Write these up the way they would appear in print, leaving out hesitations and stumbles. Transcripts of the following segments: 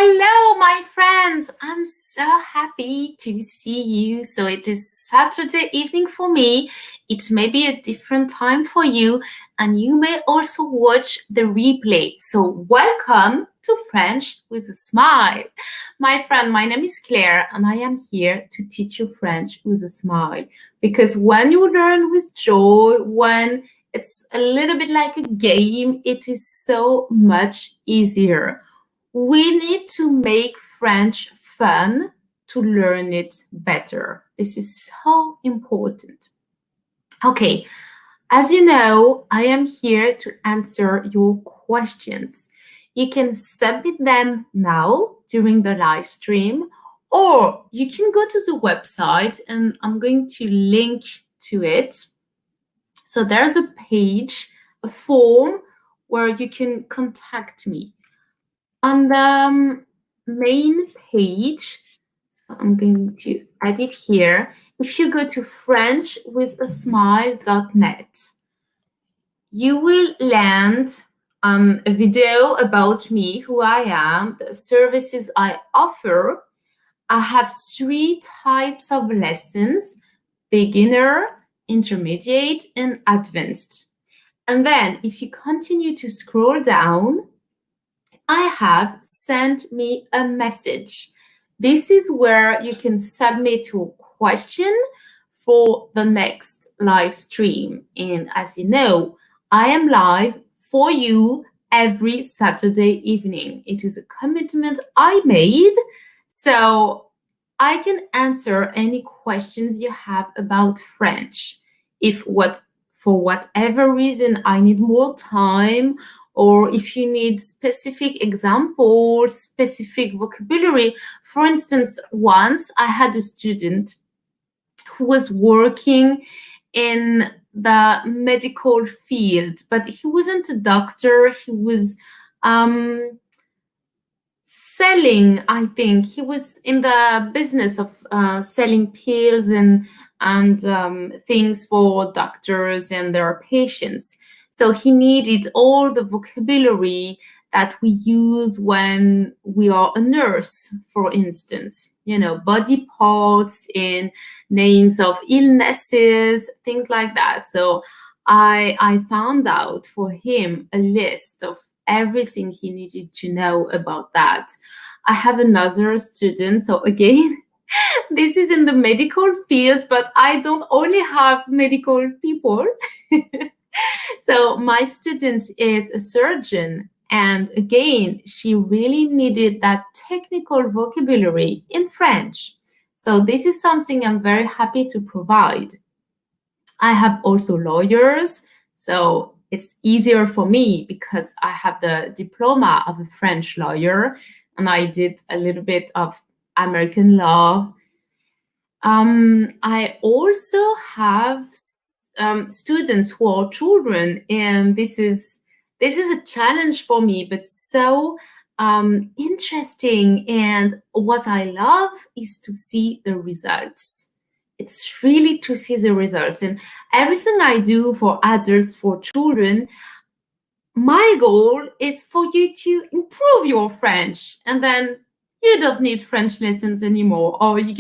Hello, my friends. I'm so happy to see you. So it is Saturday evening for me. It may be a different time for you, and you may also watch the replay. So welcome to French with a Smile. My friend, my name is Claire, and I am here to teach you French with a smile. Because when you learn with joy, when it's a little bit like a game, it is so much easier. We need to make French fun to learn it better. This is so important. Okay, as you know, I am here to answer your questions. You can submit them now during the live stream, or you can go to the website and I'm going to link to it. So there's a page, a form where you can contact me. On the main page, so I'm going to add it here. If you go to frenchwithasmile.net, you will land on a video about me, who I am, the services I offer. I have 3 types of lessons: beginner, intermediate, and advanced. And then if you continue to scroll down, I have sent me a message. This is where you can submit your question for the next live stream. And as you know, I am live for you every Saturday evening. It is a commitment I made, so I can answer any questions you have about French. For whatever reason I need more time, or if you need specific examples, specific vocabulary. For instance, once I had a student who was working in the medical field, but he wasn't a doctor. He was selling, I think. He was in the business of selling pills and things for doctors and their patients. So he needed all the vocabulary that we use when we are a nurse, for instance, body parts and names of illnesses, things like that. So I found out for him a list of everything he needed to know about that. I have another student, so again, this is in the medical field, but I don't only have medical people. So my student is a surgeon, and again, she really needed that technical vocabulary in French. So this is something I'm very happy to provide. I have also lawyers, so it's easier for me because I have the diploma of a French lawyer, and I did a little bit of American law. I also have students who are children, and this is a challenge for me, but so interesting. And what I love is to see the results. It's really to see the results. And everything I do for adults, for children, my goal is for you to improve your French, and then you don't need French lessons anymore, or you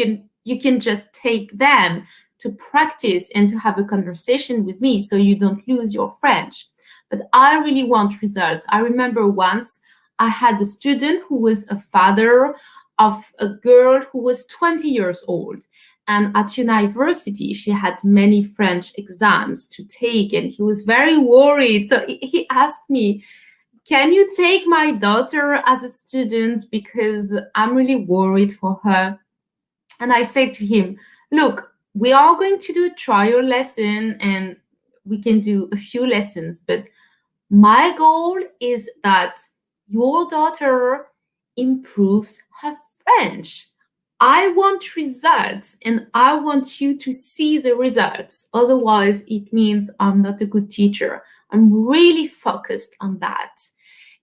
can just take them to practice and to have a conversation with me so you don't lose your French. But I really want results. I remember once I had a student who was a father of a girl who was 20 years old. And at university, she had many French exams to take, and he was very worried. So he asked me, can you take my daughter as a student, because I'm really worried for her? And I said to him, look, we are going to do a trial lesson and we can do a few lessons, but my goal is that your daughter improves her French. I want results, and I want you to see the results. Otherwise, it means I'm not a good teacher. I'm really focused on that.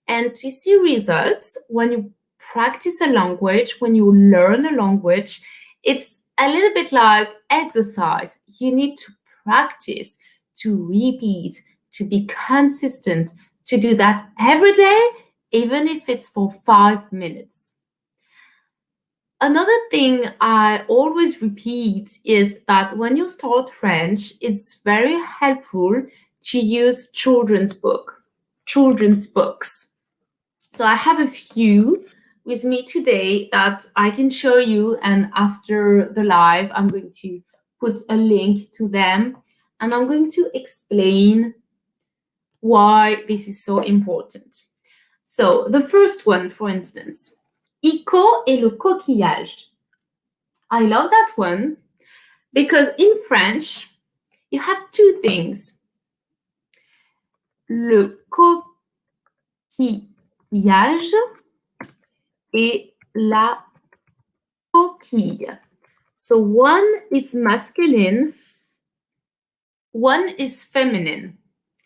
And to see results, when you practice a language, when you learn a language, it's a little bit like exercise. You need to practice, to repeat, to be consistent, to do that every day, even if it's for 5 minutes. Another thing I always repeat is that when you start French, it's very helpful to use children's books. So I have a few with me today that I can show you, and after the live, I'm going to put a link to them, and I'm going to explain why this is so important. So the first one, for instance, Ico et le coquillage. I love that one because in French, you have two things. Le coquillage et la coquille. So one is masculine, one is feminine.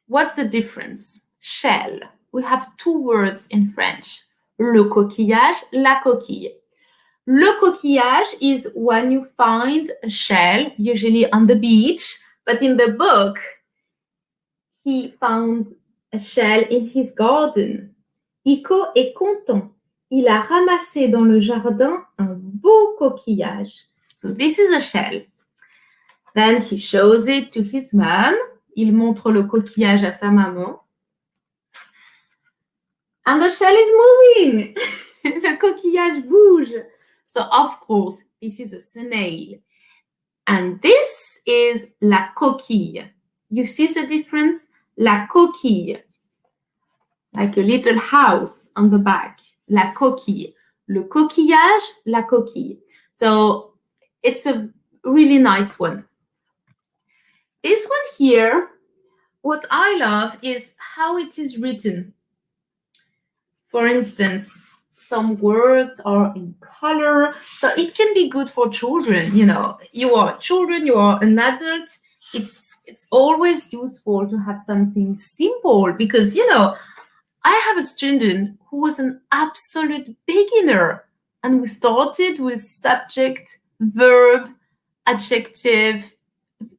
What's the difference? Shell. We have two words in French. Le coquillage, la coquille. Le coquillage is when you find a shell, usually on the beach, but in the book, he found a shell in his garden. Ico est content. Il a ramassé dans le jardin un beau coquillage. So this is a shell. Then he shows it to his mom. Il montre le coquillage à sa maman. And the shell is moving. Le coquillage bouge. So of course, this is a snail. And this is la coquille. You see the difference? La coquille. Like a little house on the back. La coquille. Le coquillage, la coquille. So it's a really nice one. This one here, what I love is how it is written. For instance, some words are in color, so it can be good for children. You know, you are children, you are an adult. It's always useful to have something simple because, you know, I have a student who was an absolute beginner, and we started with subject, verb, adjective,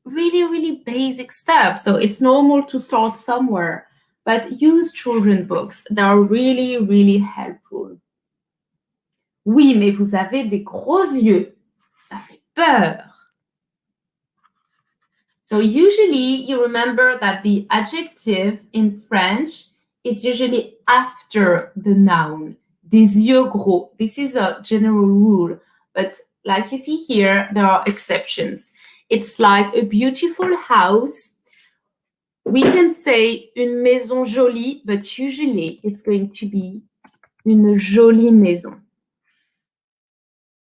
really, really basic stuff. So it's normal to start somewhere, but use children books. They are really, really helpful. Oui, mais vous avez des gros yeux. Ça fait peur. So usually you remember that the adjective in French is usually after the noun. Des yeux gros. This is a general rule, but like you see here, there are exceptions. It's like a beautiful house. We can say une maison jolie, but usually it's going to be une jolie maison.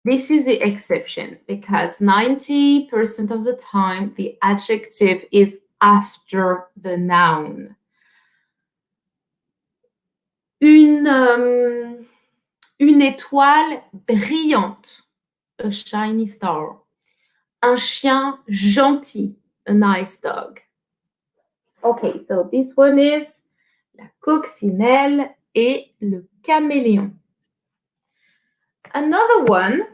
This is the exception because 90% of the time, the adjective is after the noun. Une étoile brillante, a shiny star. Un chien gentil, a nice dog. Okay, so this one is la coccinelle et le caméléon. Another one,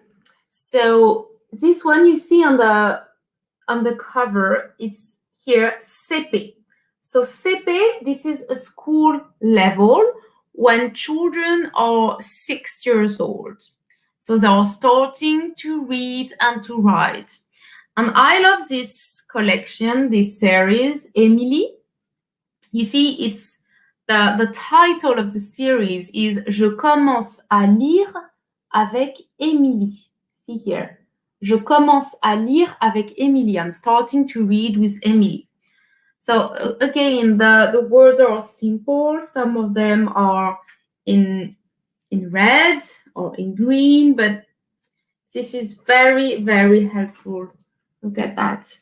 so this one you see on the cover, it's here CP. So CP, this is a school level when children are 6 years old. So they are starting to read and to write. And I love this collection, this series, Emily. You see, it's the title of the series is Je commence à lire avec Émilie. See here. Je commence à lire avec Émilie. I'm starting to read with Emily. So again, the words are simple. Some of them are in red or in green, but this is very, very helpful. Look at that.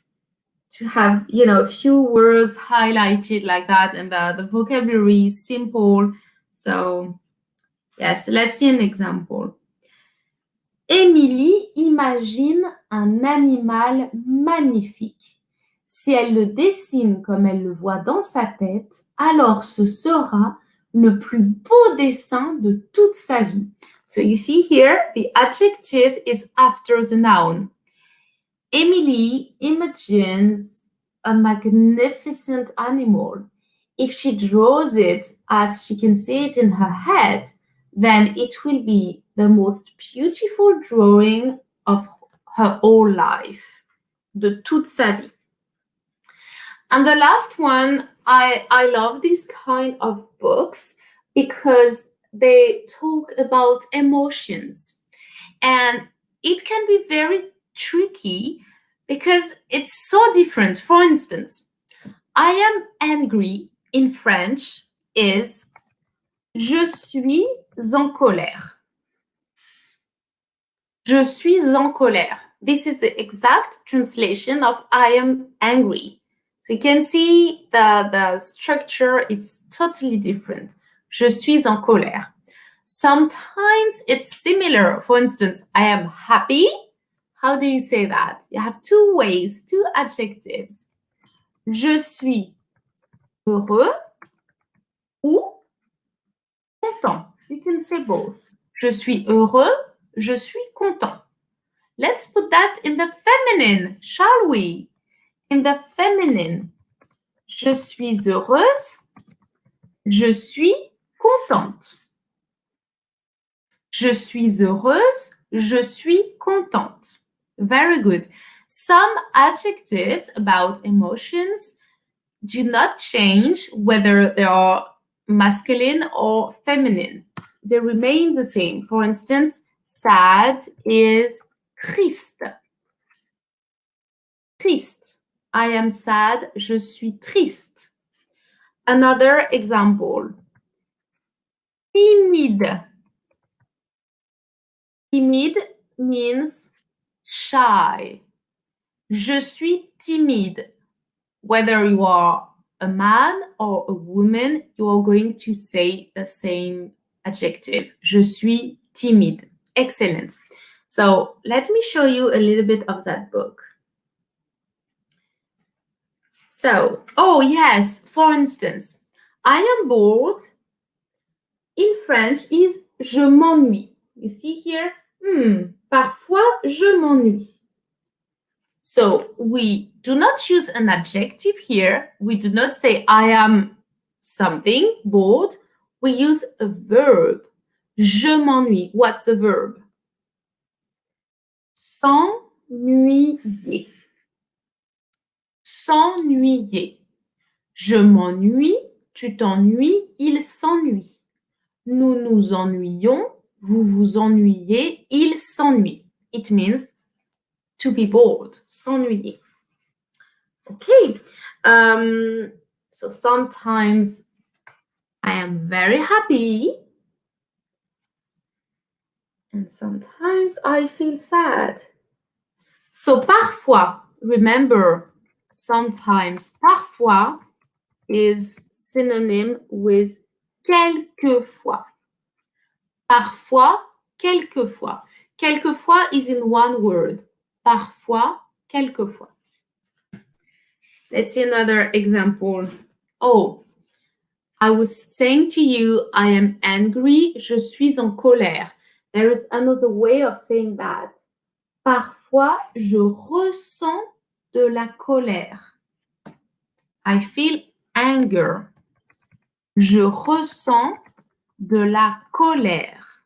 To have, you know, a few words highlighted like that, and the vocabulary is simple. So yes, let's see an example. Émilie imagine un animal magnifique. Si elle le dessine comme elle le voit dans sa tête, alors ce sera le plus beau dessin de toute sa vie. So you see here, the adjective is after the noun. Emily imagines a magnificent animal. If she draws it as she can see it in her head, then it will be the most beautiful drawing of her whole life, de toute sa vie. And the last one, I love these kind of books because they talk about emotions. And it can be very tricky because it's so different. For instance, I am angry in French is je suis en colère. Je suis en colère. This is the exact translation of I am angry. So you can see the structure is totally different. Je suis en colère. Sometimes it's similar. For instance, I am happy. How do you say that? You have two ways, two adjectives. Je suis heureux ou content. You can say both. Je suis heureux, je suis content. Let's put that in the feminine, shall we? In the feminine, je suis heureuse, je suis contente. Je suis heureuse, je suis contente. Very good. Some adjectives about emotions do not change whether they are masculine or feminine. They remain the same. For instance, sad is triste. Triste. I am sad, je suis triste. Another example. Timide. Timide means shy. Je suis timide. Whether you are a man or a woman, you are going to say the same adjective. Je suis timide. Excellent. So let me show you a little bit of that book. So, oh yes, for instance, I am bored in French is je m'ennuie. You see here? Parfois je m'ennuie. So we do not use an adjective here. We do not say I am something, bored. We use a verb. Je m'ennuie. What's the verb? S'ennuyer. S'ennuyer. Je m'ennuie, tu t'ennuies, il s'ennuie. Nous nous ennuyons, vous vous ennuyez, il s'ennuie. It means to be bored, s'ennuyer. Okay, so sometimes I am very happy and sometimes I feel sad. So parfois, remember, sometimes, parfois is synonym with quelquefois. Parfois, quelquefois. Quelquefois is in one word. Parfois, quelquefois. Let's see another example. Oh, I was saying to you, I am angry, je suis en colère. There is another way of saying that. Parfois, je ressens de la colère. I feel anger. Je ressens de la colère.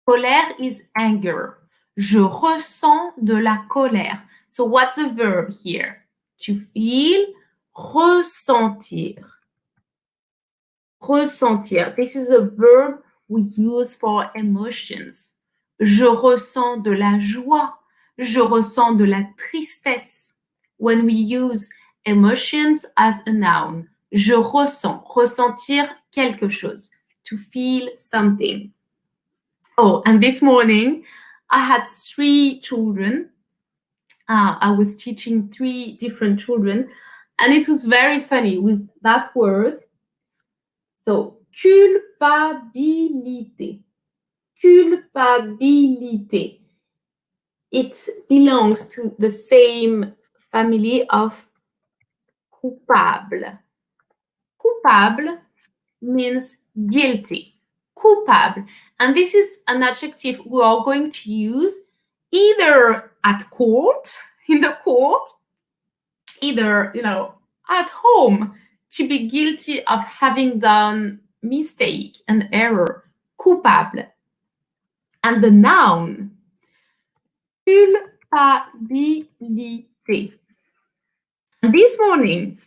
Colère is anger. Je ressens de la colère. So what's the verb here? To feel, ressentir. Ressentir. This is a verb we use for emotions. Je ressens de la joie. Je ressens de la tristesse. When we use emotions as a noun. Je ressens. Ressentir quelque chose. To feel something. Oh, and this morning I had 3 children. I was teaching 3 different children, and it was very funny with that word. So, culpabilité. Culpabilité. It belongs to the same family of coupable. Coupable means guilty. Coupable. And this is an adjective we are going to use either at court, in the court, either, at home, to be guilty of having done mistake, an error, coupable. And the noun, culpabilité. And this morning,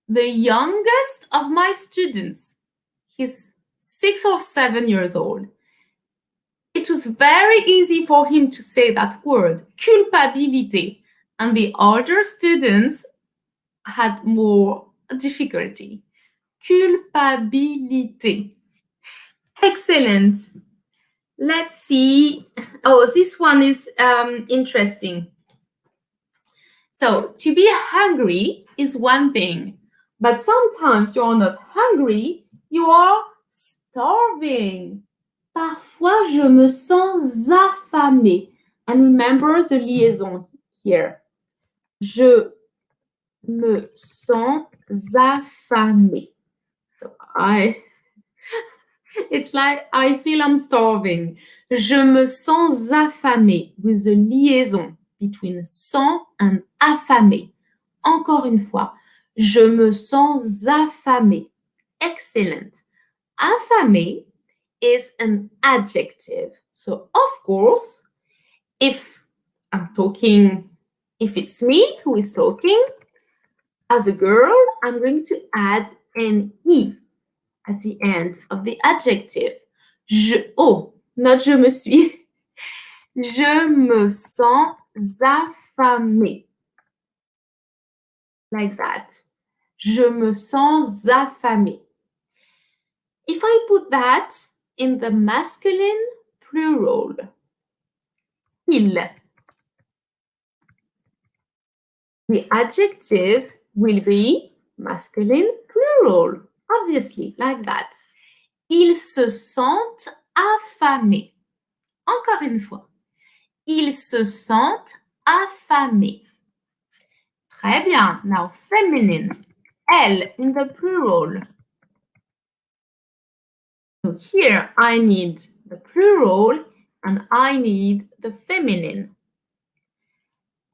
the youngest of my students, he's 6 or 7 years old, it was very easy for him to say that word, culpabilité. And the older students had more difficulty. Culpabilité. Excellent. Let's see. Oh, this one is interesting. So, to be hungry is one thing, but sometimes you're not hungry, you are starving. Parfois, je me sens affamé. And remember the liaison here. Je me sens affamé. So it's like I feel I'm starving. Je me sens affamé with the liaison between sens and affamé. Encore une fois, je me sens affamé. Excellent. Affamé is an adjective. So, of course, if it's me who is talking, as a girl, I'm going to add an E at the end of the adjective. Not je me suis. Je me sens affamée. Like that. Je me sens affamée. If I put that in the masculine plural, il. The adjective will be masculine plural, obviously, like that. Ils se sentent affamés. Encore une fois. Ils se sentent affamés. Très bien. Now, feminine. Elle in the plural. So here I need the plural and I need the feminine.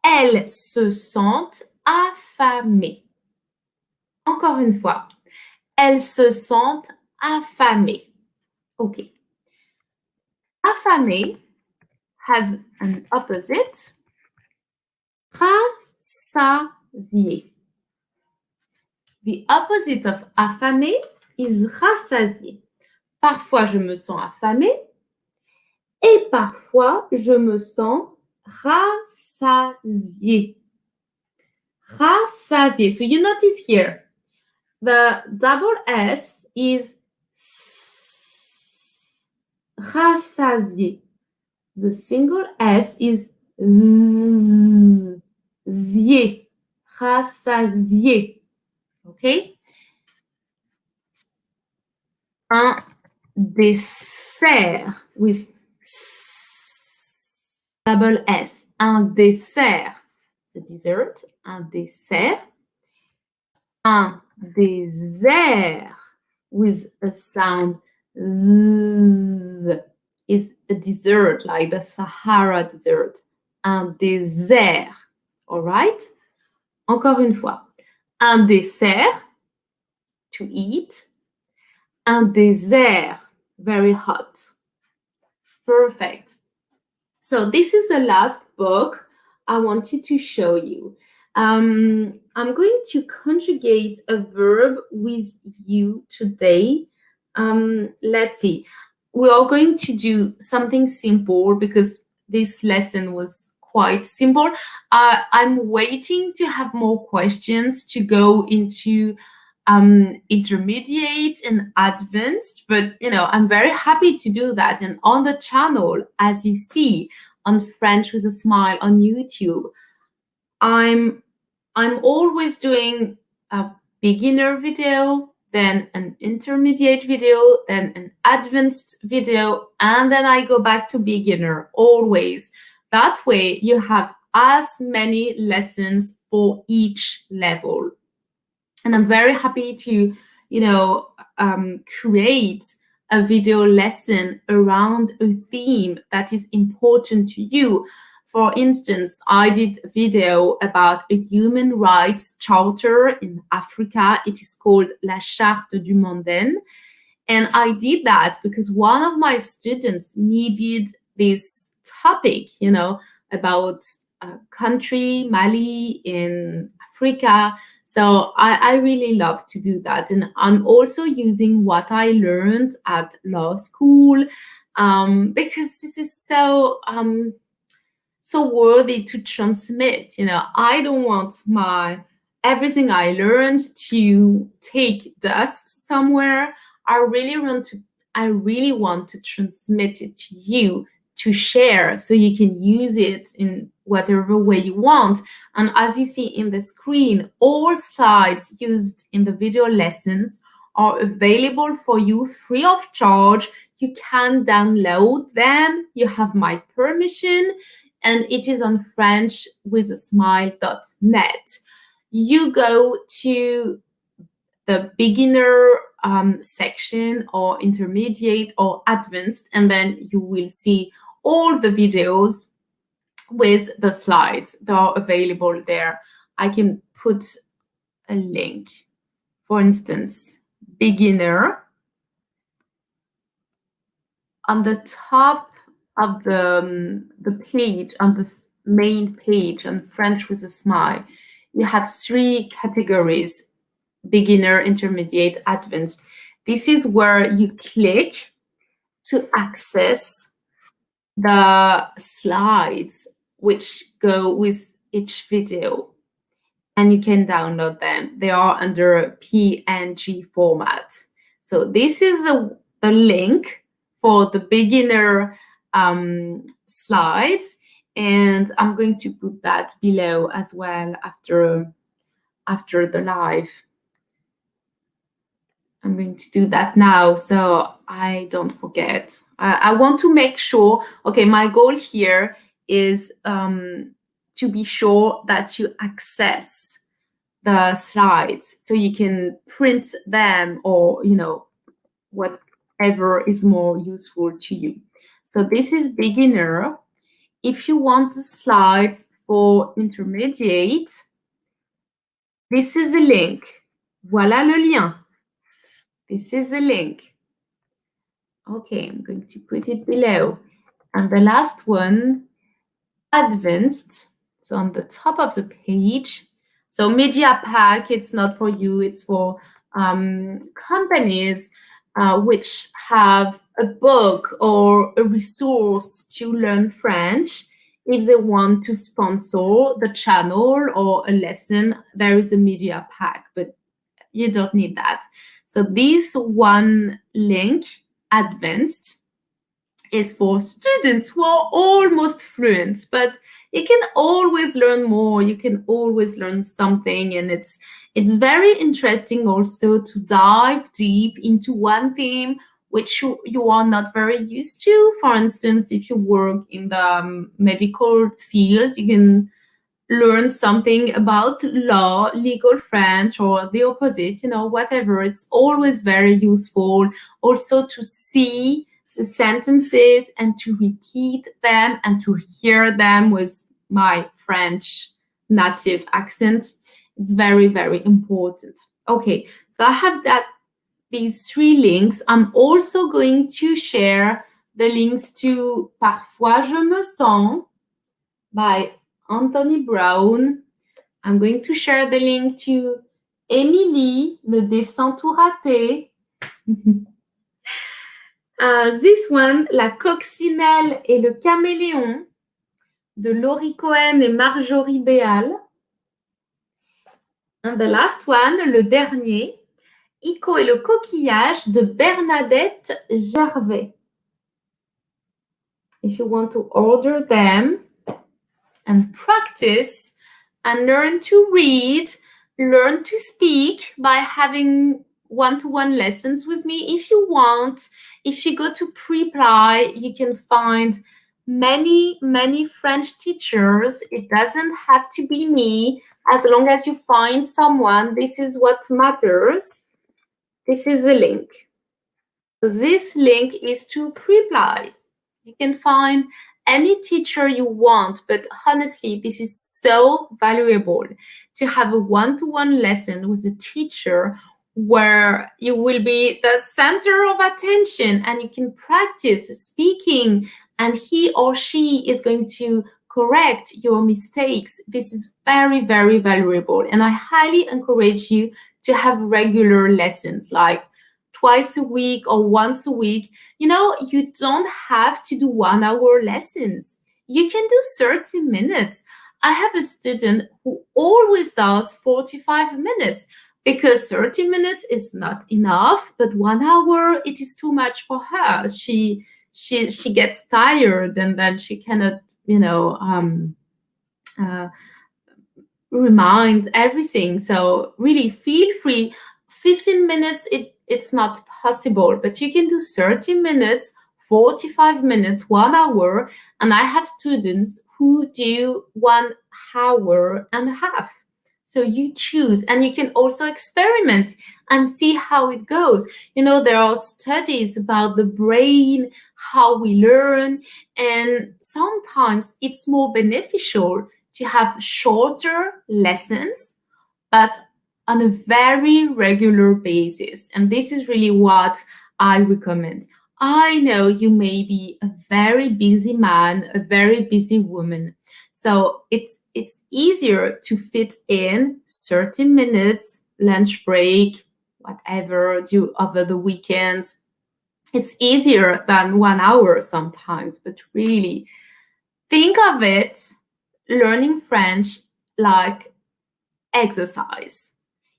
Elles se sentent affamées. Encore une fois. Elles se sentent affamées. Okay. Affamé has an opposite. Rassasié. The opposite of affamé is rassasié. Parfois, je me sens affamée et parfois, je me sens rassasié. Rassasié. So you notice here, the double S is rassasié. The single S is zié. Rassasié. Okay? Un dessert with double S. Un dessert. C'est dessert. Un dessert. Un désert with a sound z is a desert, like the Sahara Desert. Un désert. All right? Encore une fois. Un dessert, to eat. Un désert, very hot. Perfect. So this is the last book I wanted to show you. I'm going to conjugate a verb with you today. Let's see. We are going to do something simple because this lesson was quite simple. I'm waiting to have more questions to go into intermediate and advanced, but I'm very happy to do that. And on the channel, as you see on French with a Smile on YouTube, I'm always doing a beginner video, then an intermediate video, then an advanced video, and then I go back to beginner always. That way you have as many lessons for each level. And I'm very happy to, create a video lesson around a theme that is important to you. For instance, I did a video about a human rights charter in Africa. It is called La Charte du Mondaine. And I did that because one of my students needed this topic, about a country, Mali in Africa. So I really love to do that. And I'm also using what I learned at law school, because this is so worthy to transmit. I don't want everything I learned to take dust somewhere. I really want to transmit it to you, to share, so you can use it in whatever way you want. And as you see in the screen, all slides used in the video lessons are available for you free of charge. You can download them. You have my permission, and it is on French with a smile.net. You go to the beginner section, or intermediate, or advanced, and then you will see all the videos with the slides that are available there. I can put a link. For instance, beginner. On the top of the page, on the main page, on French with a smile, you have 3 categories: beginner, intermediate, advanced. This is where you click to access the slides which go with each video, and you can download them. They are under PNG format. So this is the link for the beginner slides, and I'm going to put that below as well after the live. I'm going to do that now so I don't forget. I want to make sure, okay, my goal here is to be sure that you access the slides so you can print them, or, whatever is more useful to you. So this is beginner. If you want the slides for intermediate, this is the link. Voilà le lien. This is the link. Okay, I'm going to put it below. And the last one, advanced. So on the top of the page. So media pack, it's not for you, it's for companies which have a book or a resource to learn French. If they want to sponsor the channel or a lesson, there is a media pack, but you don't need that. So this one link, advanced, is for students who are almost fluent, but you can always learn more. You can always learn something, and it's very interesting also to dive deep into one theme which you are not very used to. For instance, if you work in the medical field, you can learn something about law, legal French, or the opposite, whatever. It's always very useful also to see the sentences and to repeat them and to hear them with my French native accent. It's very, very important. Okay, so I have these 3 links. I'm also going to share the links to Parfois je me sens by Anthony Brown. I'm going to share the link to Émilie, le dessin tout raté. This one, La coccinelle et le caméléon, de Laurie Cohen et Marjorie Béal. And the last one, le dernier, Ico et le coquillage, de Bernadette Gervais. If you want to order them and practice and learn to read, learn to speak by having one-to-one lessons with me. If you want, if you go to Preply, you can find many, many French teachers. It doesn't have to be me. As long as you find someone, this is what matters. This is the link. So this link is to Preply. You can find any teacher you want, but honestly, this is so valuable to have a one-to-one lesson with a teacher where you will be the center of attention and you can practice speaking, and he or she is going to correct your mistakes. This is very, very valuable. And I highly encourage you to have regular lessons, like twice a week or once a week. You don't have to do 1 hour lessons. You can do 30 minutes. I have a student who always does 45 minutes because 30 minutes is not enough, but 1 hour, it is too much for her. She gets tired, and then she cannot, remind everything. So really feel free. 15 minutes, it's not possible, but you can do 30 minutes, 45 minutes, 1 hour. And I have students who do 1 hour and a half. So you choose, and you can also experiment and see how it goes. There are studies about the brain, how we learn, and sometimes it's more beneficial to have shorter lessons, but on a very regular basis. And this is really what I recommend. I know you may be a very busy man, a very busy woman. So it's easier to fit in 30 minutes, lunch break, whatever, do over the weekends. It's easier than 1 hour sometimes, but really think of it, learning French, like exercise.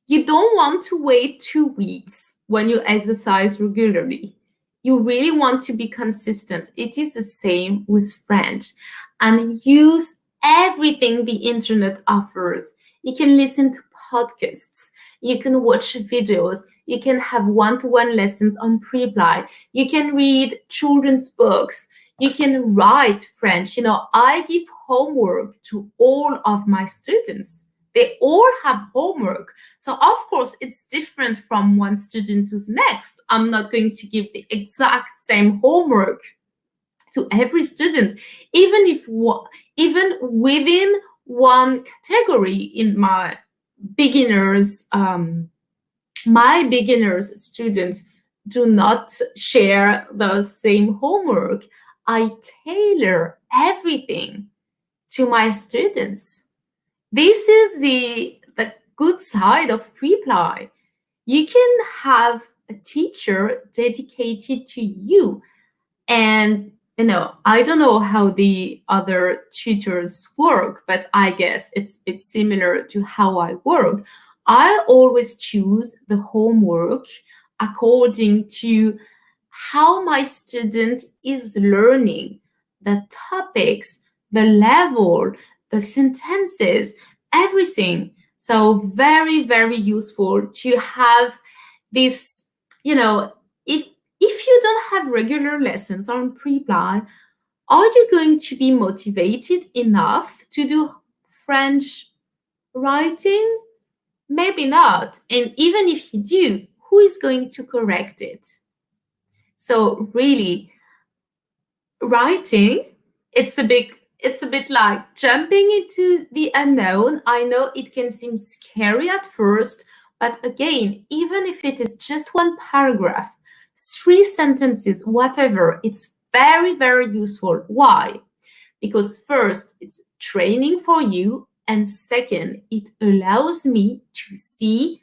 You don't want to wait 2 weeks when you exercise regularly. You really want to be consistent. It is the same with French. And use everything the internet offers. You can listen to podcasts. You can watch videos. You can have one-to-one lessons on Preply. You can read children's books. You can write French. I give homework to all of my students. They all have homework. So of course, it's different from one student to the next. I'm not going to give the exact same homework to every student, even within one category. In my beginners students do not share the same homework. I tailor everything to my students. This is the good side of Preply. You can have a teacher dedicated to you. And I don't know how the other tutors work, but I guess it's a bit similar to how I work. I always choose the homework according to how my student is learning, the topics, the level, the sentences, everything. So very, very useful to have this, if you don't have regular lessons on Preply, are you going to be motivated enough to do French writing? Maybe not. And even if you do, who is going to correct it? So really, writing, it's a bit like jumping into the unknown. I know it can seem scary at first, but again, even if it is just one paragraph, 3 sentences, whatever, it's very, very useful. Why? Because first, it's training for you, and second, it allows me to see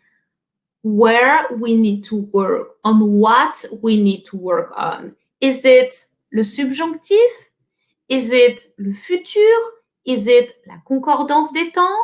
where we need to work, on what we need to work on. Is it le subjonctif? Is it le futur? Is it la concordance des temps?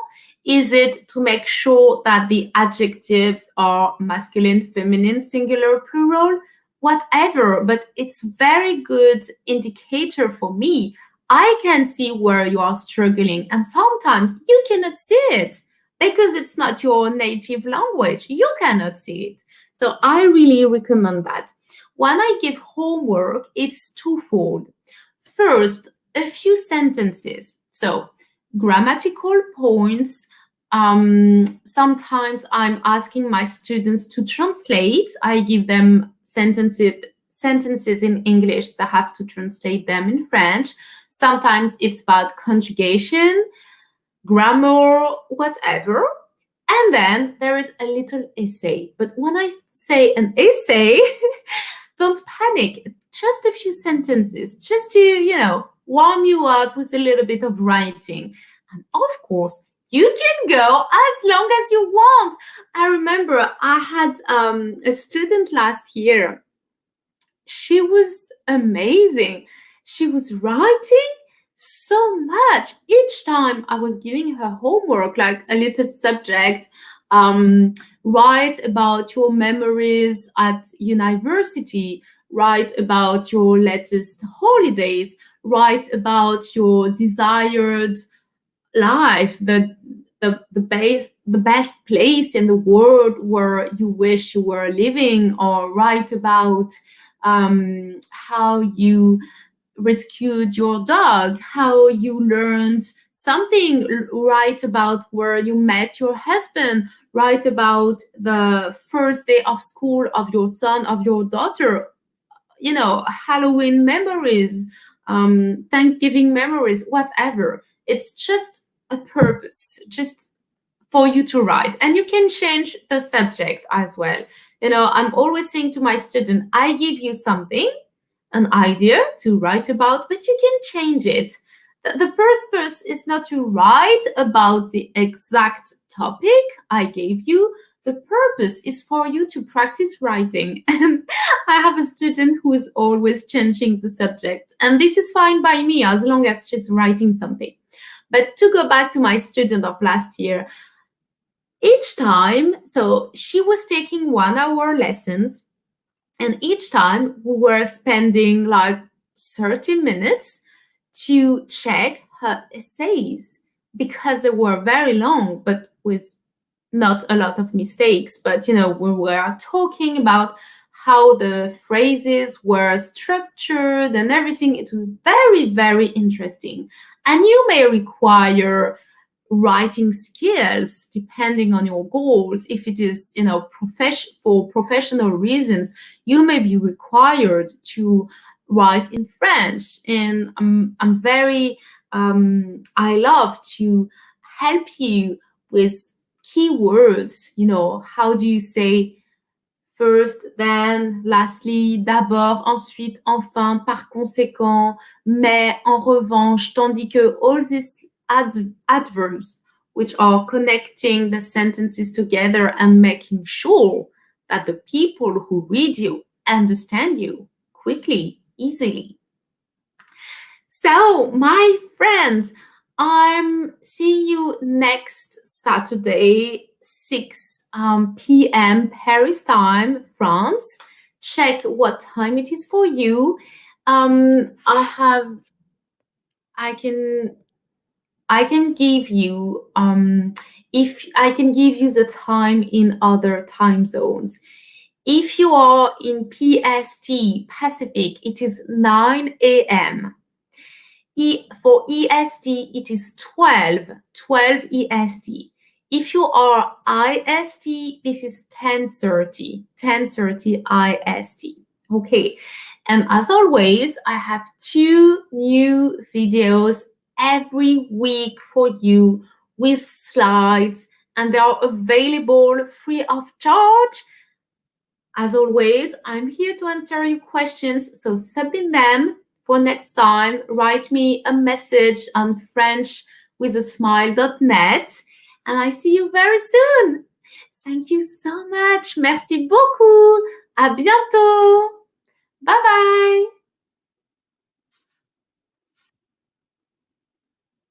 Is it to make sure that the adjectives are masculine, feminine, singular, plural? Whatever, but it's very good indicator for me. I can see where you are struggling, and sometimes you cannot see it because it's not your native language. You cannot see it. So I really recommend that. When I give homework, it's twofold. First, a few sentences. So grammatical points. Sometimes I'm asking my students to translate. I give them sentences in English, so I have to translate them in French. Sometimes it's about conjugation, grammar, whatever. And then there is a little essay. But when I say an essay, don't panic. Just a few sentences, just to, warm you up with a little bit of writing. And of course, you can go as long as you want. I remember I had a student last year. She was amazing. She was writing so much. Each time I was giving her homework, like a little subject, write about your memories at university, write about your latest holidays, write about your desired life, the best place in the world where you wish you were living, or write about how you rescued your dog, how you learned something, write about where you met your husband, write about the first day of school of your son, of your daughter, Halloween memories, Thanksgiving memories, whatever. It's just a purpose, just for you to write. And you can change the subject as well. I'm always saying to my student, I give you something, an idea to write about, but you can change it. The purpose is not to write about the exact topic I gave you. The purpose is for you to practice writing. And I have a student who is always changing the subject. And this is fine by me as long as she's writing something. But to go back to my student of last year, each time, so she was taking 1 hour lessons, and each time we were spending like 30 minutes to check her essays, because they were very long, but with not a lot of mistakes. But, we were talking about how the phrases were structured and everything. It was very, very interesting. And you may require writing skills depending on your goals. If it is, for professional reasons, you may be required to write in French. And I'm very, I love to help you with keywords. How do you say first, then, lastly, d'abord, ensuite, enfin, par conséquent, mais, en revanche, tandis que, all these adverbs, which are connecting the sentences together and making sure that the people who read you understand you quickly, easily. So, my friends, I'm seeing you next Saturday, 6 p.m. Paris time, France. Check what time it is for you. I can give you if I can give you the time in other time zones. If you are in PST, Pacific, it is 9 a.m. For EST, it is 12 EST. If you are IST, this is 10:30 IST. Okay. And as always, I have 2 new videos every week for you with slides, and they are available free of charge. As always, I'm here to answer your questions, so submit them for next time. Write me a message on frenchwithasmile.net, and I see you very soon. Thank you so much. Merci beaucoup. À bientôt. Bye bye.